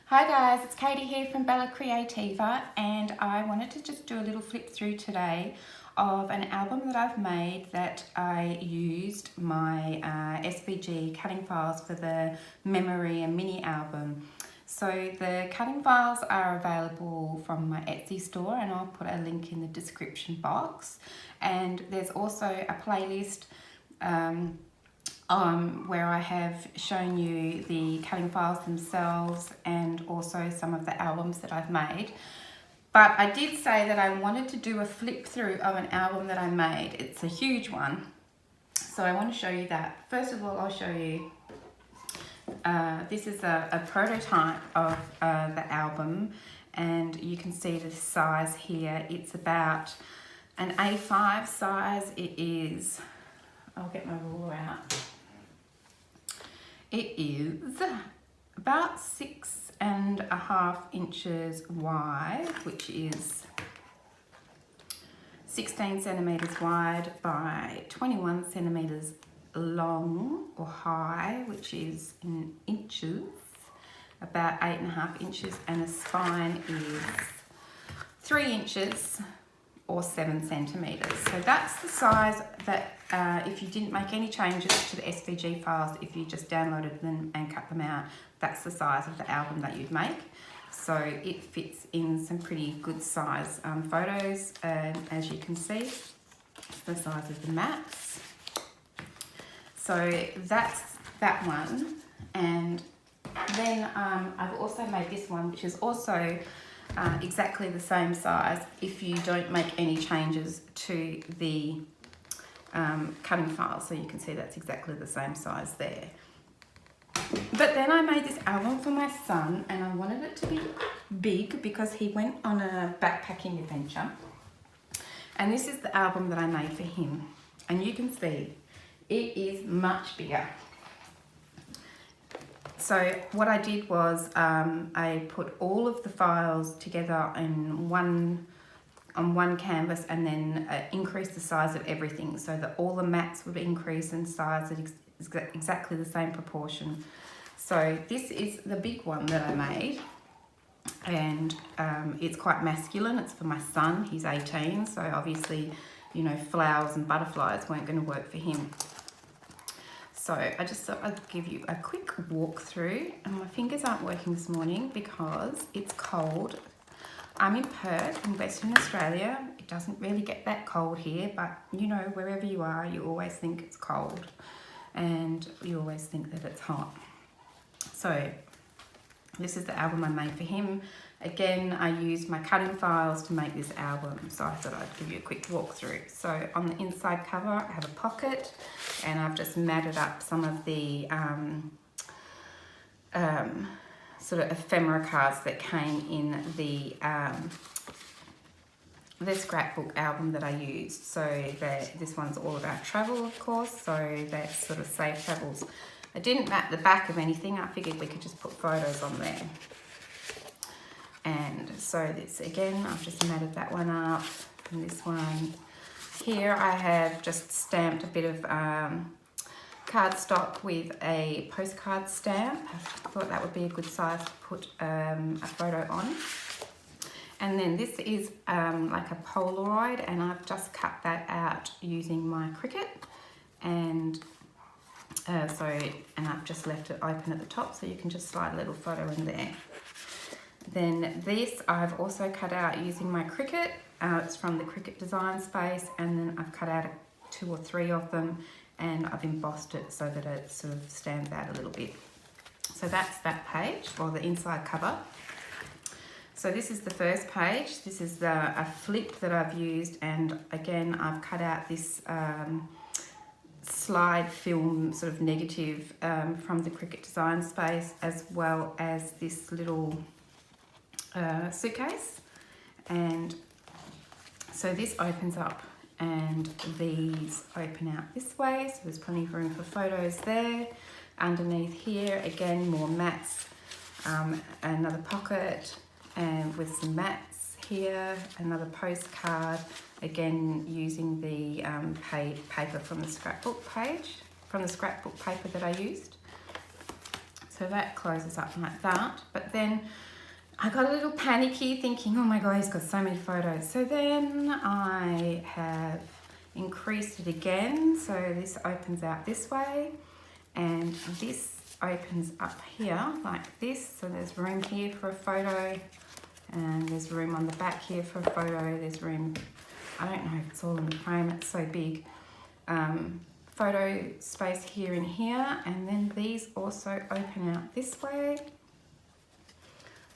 Hi guys, it's Katie here from Creativa, and I wanted to just do a little flip through today of an album that I've made that I used my SVG cutting files for the Memoria Mini Album. So the cutting files are available from my Etsy store, and I'll put a link in the description box. And there's also a playlist where I have shown you the cutting files themselves and also some of the albums that I've made. But I did say that I wanted to do a flip through of an album that I made. It's a huge one, so I want to show you that. First of all, I'll show you, this is a prototype of the album, and you can see the size here. It's about an A5 size. It is, I'll get my ruler out. It is about 6.5 inches wide, which is 16 centimeters wide by 21 centimeters long or high, which is in inches, about 8.5 inches, and the spine is 3 inches or 7 centimeters. So that's the size that if you didn't make any changes to the SVG files, if you just downloaded them and cut them out, that's the size of the album that you'd make. So it fits in some pretty good size photos, as you can see, the size of the mats. So that's that one. And then I've also made this one, which is also exactly the same size if you don't make any changes to the cutting file. So you can see that's exactly the same size there. But then I made this album for my son, and I wanted it to be big because he went on a backpacking adventure. And this is the album that I made for him. And you can see it is much bigger. So what I did was I put all of the files together in on one canvas, and then increased the size of everything so that all the mats would increase in size at exactly the same proportion. So this is the big one that I made, and it's quite masculine. It's for my son. He's 18, so obviously, you know, flowers and butterflies weren't going to work for him. So I just thought I'd give you a quick walkthrough, and my fingers aren't working this morning because it's cold. I'm in Perth in Western Australia. It doesn't really get that cold here, but you know, wherever you are, you always think it's cold and you always think that it's hot. So this is the album I made for him. Again, I used my cutting files to make this album, so I thought I'd give you a quick walkthrough. So on the inside cover, I have a pocket, and I've just matted up some of the sort of ephemera cards that came in the scrapbook album that I used. So this one's all about travel, of course, so that's sort of safe travels. I didn't mat the back of anything. I figured we could just put photos on there. And so this, again, I've just matted that one up. And this one here, I have just stamped a bit of cardstock with a postcard stamp. I thought that would be a good size to put a photo on. And then this is like a Polaroid, and I've just cut that out using my Cricut. And and I've just left it open at the top, so you can just slide a little photo in there. Then this I've also cut out using my Cricut. It's from the Cricut design space, and then I've cut out 2 or 3 of them, and I've embossed it so that it sort of stands out a little bit. So that's that page, or the inside cover. So this is the first page. This is a flip that I've used, and again I've cut out this slide film sort of negative from the Cricut design space, as well as this little suitcase. And so this opens up, and these open out this way, so there's plenty of room for photos there. Underneath here, again, more mats, another pocket, and with some mats here, another postcard, again using the paper from the scrapbook page, from the scrapbook paper that I used. So that closes up like that. But then I got a little panicky thinking, oh my God, he's got so many photos. So then I have increased it again. So this opens out this way and this opens up here like this. So there's room here for a photo and there's room on the back here for a photo. There's room, I don't know if it's all in the frame, it's so big. Photo space here and here, and then these also open out this way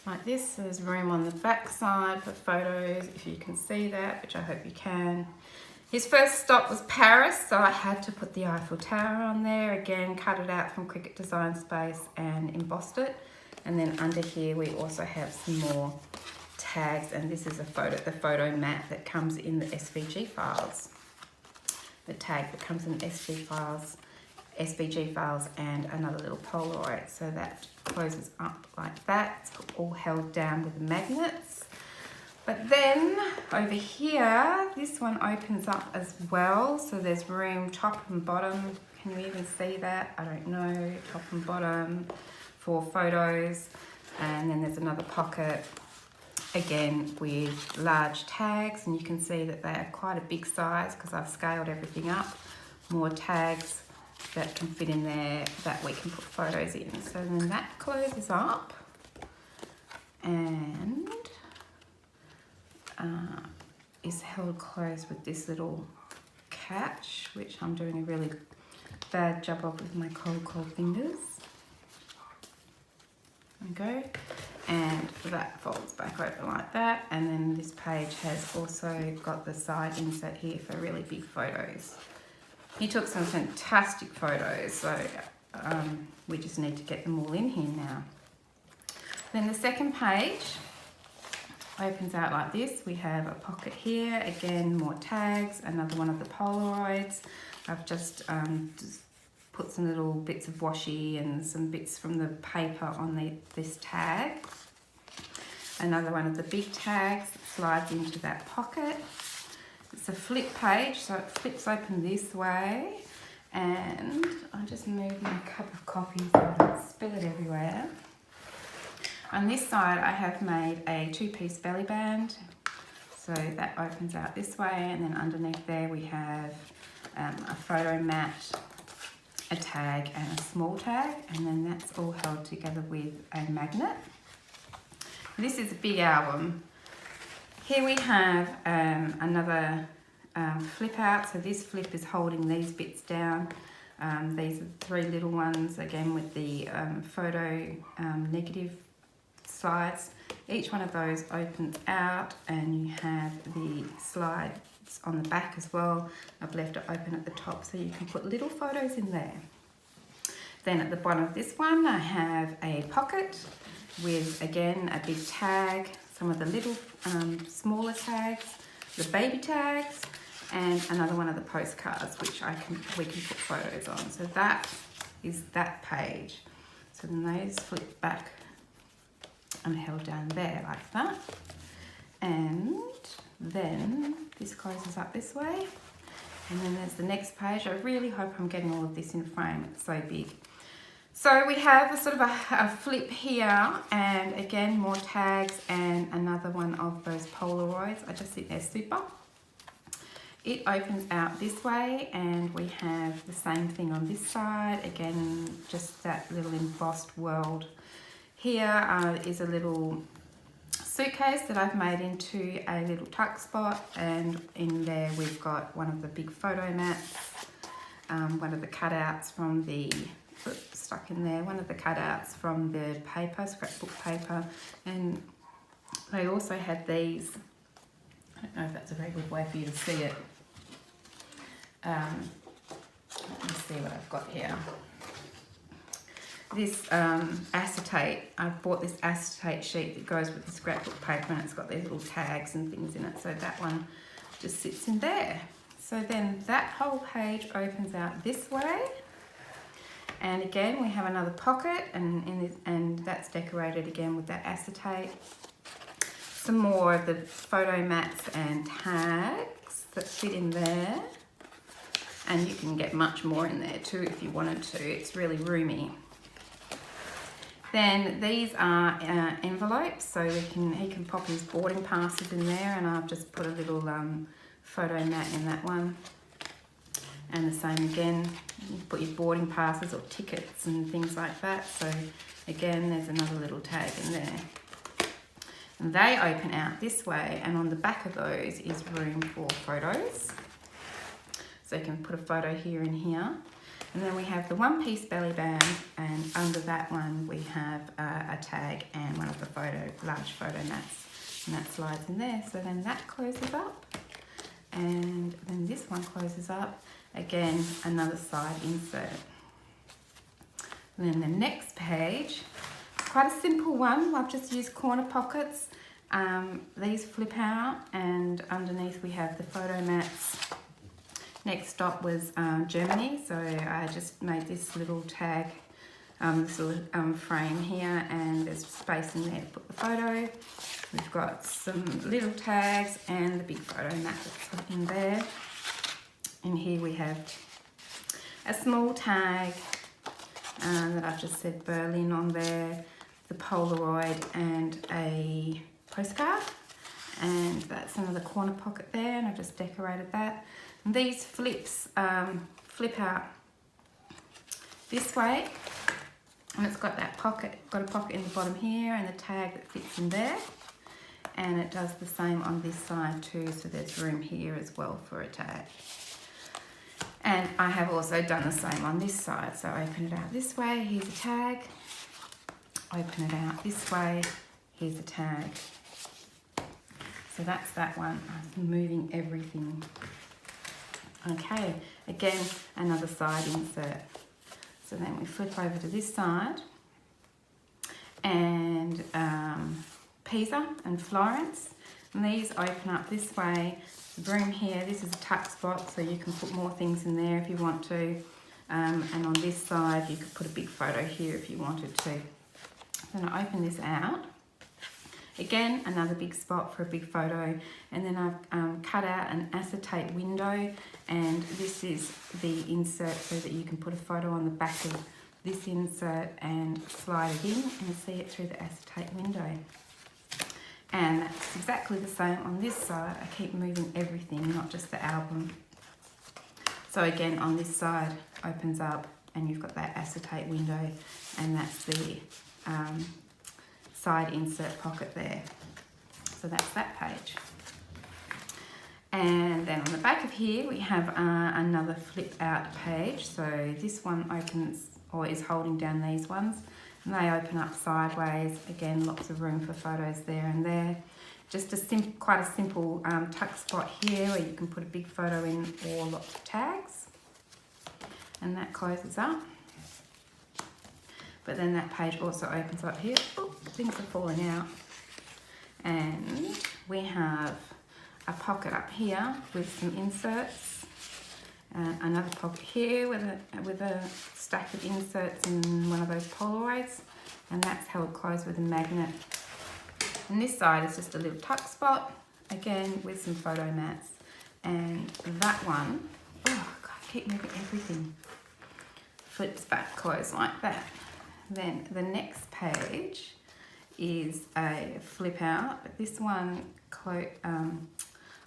like this. So there's room on the back side for photos, if you can see that, which I hope you can. His first stop was Paris, so I had to put the Eiffel Tower on there again, cut it out from Cricut Design Space and embossed it. And then under here we also have some more tags, and this is the photo mat that comes in the SVG files. The tag that comes in SVG files and another little Polaroid. So that closes up like that. It's all held down with magnets. But then over here, this one opens up as well. So there's room top and bottom. Can you even see that? I don't know. Top and bottom for photos. And then there's another pocket, again with large tags, and you can see that they are quite a big size because I've scaled everything up. More tags that can fit in there that we can put photos in. So then that closes up and is held closed with this little catch, which I'm doing a really bad job of with my cold fingers. There we go. And that folds back over like that, and then this page has also got the side insert here for really big photos. He took some fantastic photos, so we just need to get them all in here now. Then the second page opens out like this. We have a pocket here, again more tags, another one of the Polaroids. I've just put some little bits of washi and some bits from the paper on this tag. Another one of the big tags that slides into that pocket. It's a flip page, so it flips open this way. And I just moved my cup of coffee so I don't spill it everywhere. On this side, I have made a 2-piece belly band. So that opens out this way, and then underneath there we have a photo mat, a tag and a small tag, and then that's all held together with a magnet. This is a big album. Here we have another flip out. So this flip is holding these bits down. These are 3 little ones, again with the photo negative slides. Each one of those opens out, and you have the slides on the back as well. I've left it open at the top so you can put little photos in there. Then at the bottom of this one I have a pocket with, again, a big tag, some of the little smaller tags, the baby tags, and another one of the postcards which we can put photos on. So that is that page. So then those flip back and held down there like that. And then this closes up this way, and then there's the next page. I really hope I'm getting all of this in frame, it's so big. So we have a sort of a flip here, and again more tags and another one of those Polaroids. I just think they're super. It opens out this way, and we have the same thing on this side. Again, just that little embossed world. Here is a little suitcase that I've made into a little tuck spot, and in there we've got one of the big photo mats, one of the cutouts from the, stuck in there, one of the cutouts from the paper, scrapbook paper, and they also had these, I don't know if that's a very good way for you to see it. Let me see what I've got here. This acetate, I bought this acetate sheet that goes with the scrapbook paper, and it's got these little tags and things in it, so that one just sits in there. So then that whole page opens out this way, and again we have another pocket, and that's decorated again with that acetate. Some more of the photo mats and tags that fit in there, and you can get much more in there too if you wanted to. It's really roomy. Then these are envelopes, so he can pop his boarding passes in there, and I've just put a little photo mat in that one. And the same again, you put your boarding passes or tickets and things like that. So again, there's another little tag in there. And they open out this way, and on the back of those is room for photos. So you can put a photo here and here. And then we have the one-piece belly band, and under that one we have a tag and one of the large photo mats, and that slides in there. So then that closes up, and then this one closes up. Again, another side insert. And then the next page, quite a simple one. I've just used corner pockets. These flip out, and underneath we have the photo mats. Next stop was Germany, so I just made this little tag, this little frame here, and there's space in there to put the photo. We've got some little tags and the big photo mat that's in there. And here we have a small tag that I've just said Berlin on there, the Polaroid and a postcard, and that's another corner pocket there, and I've just decorated that. And these flips flip out this way, and it's got that pocket, got a pocket in the bottom here and a tag that fits in there, and it does the same on this side too, so there's room here as well for a tag. And I have also done the same on this side, so open it out this way, here's a tag, open it out this way, here's a tag. So that's that one. I'm moving everything. Okay, again, another side insert. So then we flip over to this side, and Pisa and Florence. And these open up this way. The room here, this is a tuck spot, so you can put more things in there if you want to. And on this side, you could put a big photo here if you wanted to. Then I open this out. Again, another big spot for a big photo. And then I've cut out an acetate window, and this is the insert so that you can put a photo on the back of this insert and slide it in and see it through the acetate window. And that's exactly the same on this side. I keep moving everything, not just the album. So again, on this side, opens up and you've got that acetate window, and that's the side insert pocket there. So that's that page. And then on the back of here, we have another flip out page. So this one opens, or is holding down these ones, and they open up sideways. Again, lots of room for photos there and there. Just quite a simple tuck spot here where you can put a big photo in or lots of tags. And that closes up. But then that page also opens up here. Oh, things are falling out. And we have a pocket up here with some inserts. Another pocket here with a stack of inserts in one of those Polaroids. And that's held closed with a magnet. And this side is just a little tuck spot, again with some photo mats. And that one, oh God, I keep moving everything, flips back closed like that. Then the next page is a flip out, but this one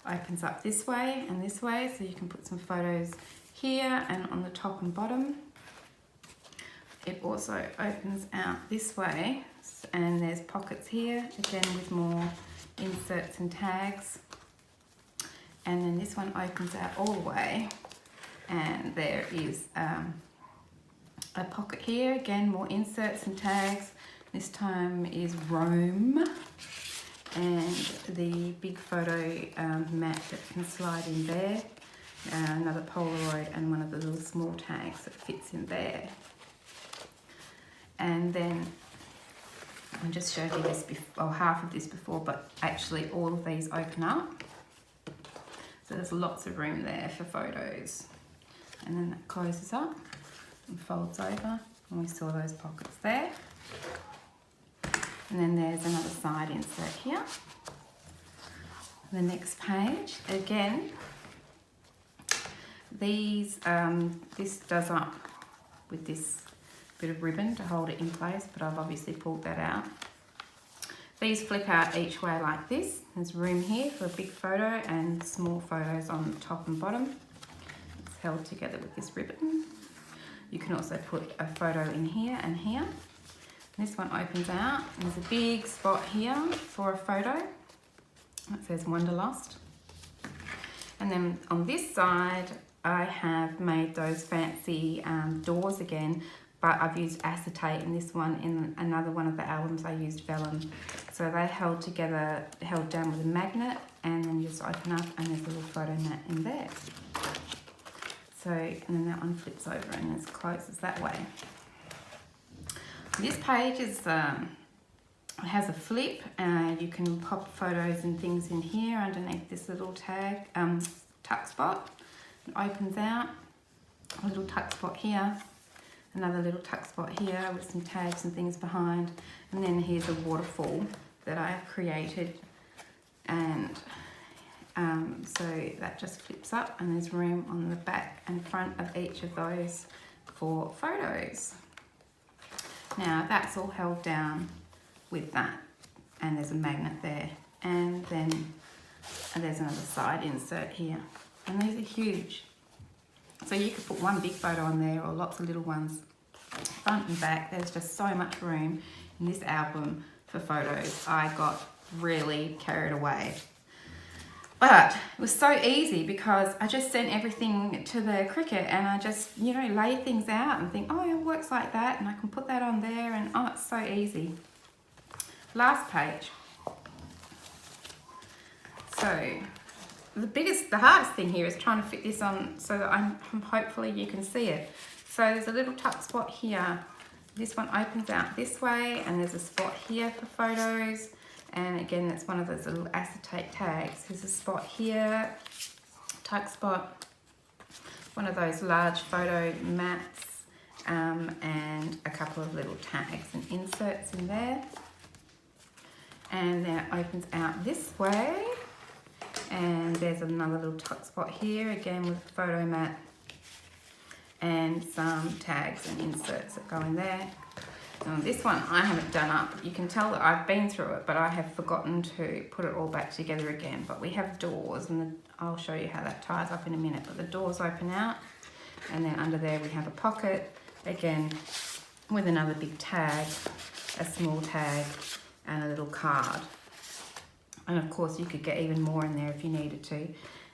opens up this way and this way, so you can put some photos here and on the top and bottom. It also opens out this way, and there's pockets here, again with more inserts and tags. And then this one opens out all the way, and there is a pocket here, again more inserts and tags. This time is Rome, and the big photo mat that can slide in there, another Polaroid and one of the little small tags that fits in there. And then I just showed you this before, or half of this before, but actually all of these open up. So there's lots of room there for photos. And then that closes up and folds over, and we saw those pockets there. And then there's another side insert here. The next page, again, these this does up with this bit of ribbon to hold it in place, but I've obviously pulled that out. These flip out each way like this. There's room here for a big photo and small photos on the top and bottom. It's held together with this ribbon. You can also put a photo in here and here. This one opens out. There's a big spot here for a photo. It says Wanderlust. And then on this side, I have made those fancy doors again, but I've used acetate in this one. In another one of the albums, I used vellum. So they held together, held down with a magnet, and then you just open up and there's a little photo mat in there. So, and then that one flips over and it closes that way. This page is has a flip, and you can pop photos and things in here underneath this little tag tuck spot. It opens out, a little tuck spot here, another little tuck spot here with some tags and things behind, and then here's a waterfall that I have created, and so that just flips up, and there's room on the back and front of each of those for photos. Now that's all held down with that, and there's a magnet there, and then there's another side insert here, and these are huge. So you could put one big photo on there or lots of little ones, front and back. There's just so much room in this album for photos. I got really carried away. But it was so easy because I just sent everything to the Cricut, and I just, you know, lay things out and think, oh, it works like that, and I can put that on there, and oh, it's so easy. Last page. So the hardest thing here is trying to fit this on so that hopefully you can see it. So there's a little tuck spot here. This one opens out this way, and there's a spot here for photos. And again, that's one of those little acetate tags. There's a spot here, tuck spot, one of those large photo mats, and a couple of little tags and inserts in there. And then it opens out this way, and there's another little tuck spot here, again with a photo mat and some tags and inserts that go in there. Now this one I haven't done up. You can tell that I've been through it, but I have forgotten to put it all back together again. But we have doors, and I'll show you how that ties up in a minute. But the doors open out, and then under there we have a pocket, again with another big tag, a small tag, and a little card. And of course you could get even more in there if you needed to.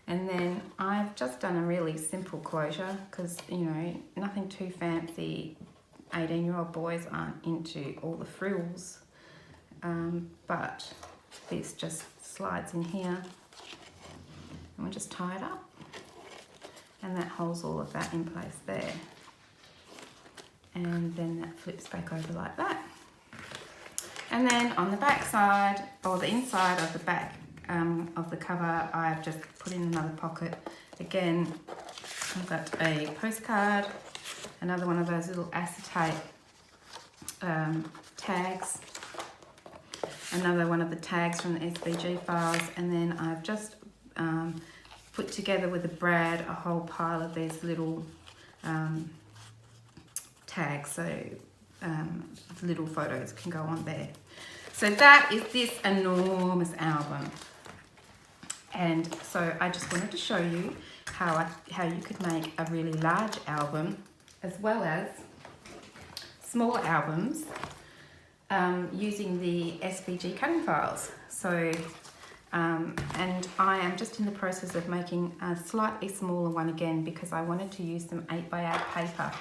And then I've just done a really simple closure because, you know, nothing too fancy. 18-year-old boys aren't into all the frills, but this just slides in here, and we'll just tie it up, and that holds all of that in place there, and then that flips back over like that. And then on the back side, or the inside of the back of the cover, I've just put in another pocket. Again, I've got a postcard, another one of those little acetate tags, another one of the tags from the SVG files, and then I've just put together with a brad a whole pile of these little tags, so little photos can go on there. So that is this enormous album, and so I just wanted to show you how you could make a really large album as well as smaller albums using the SVG cutting files. So, and I am just in the process of making a slightly smaller one again because I wanted to use some 8x8 paper.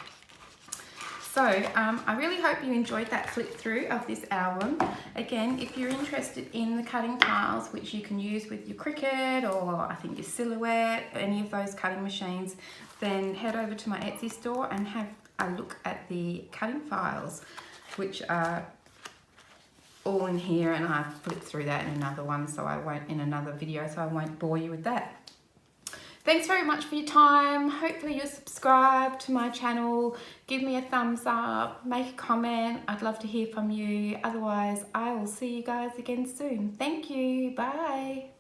So I really hope you enjoyed that flip through of this album. Again, if you're interested in the cutting files, which you can use with your Cricut or I think your Silhouette, any of those cutting machines, then head over to my Etsy store and have a look at the cutting files, which are all in here, and I've flipped through that in another one, so I won't, in another video, so I won't bore you with that. Thanks very much for your time. Hopefully you'll subscribe to my channel, give me a thumbs up, make a comment. I'd love to hear from you. Otherwise, I will see you guys again soon. Thank you. Bye.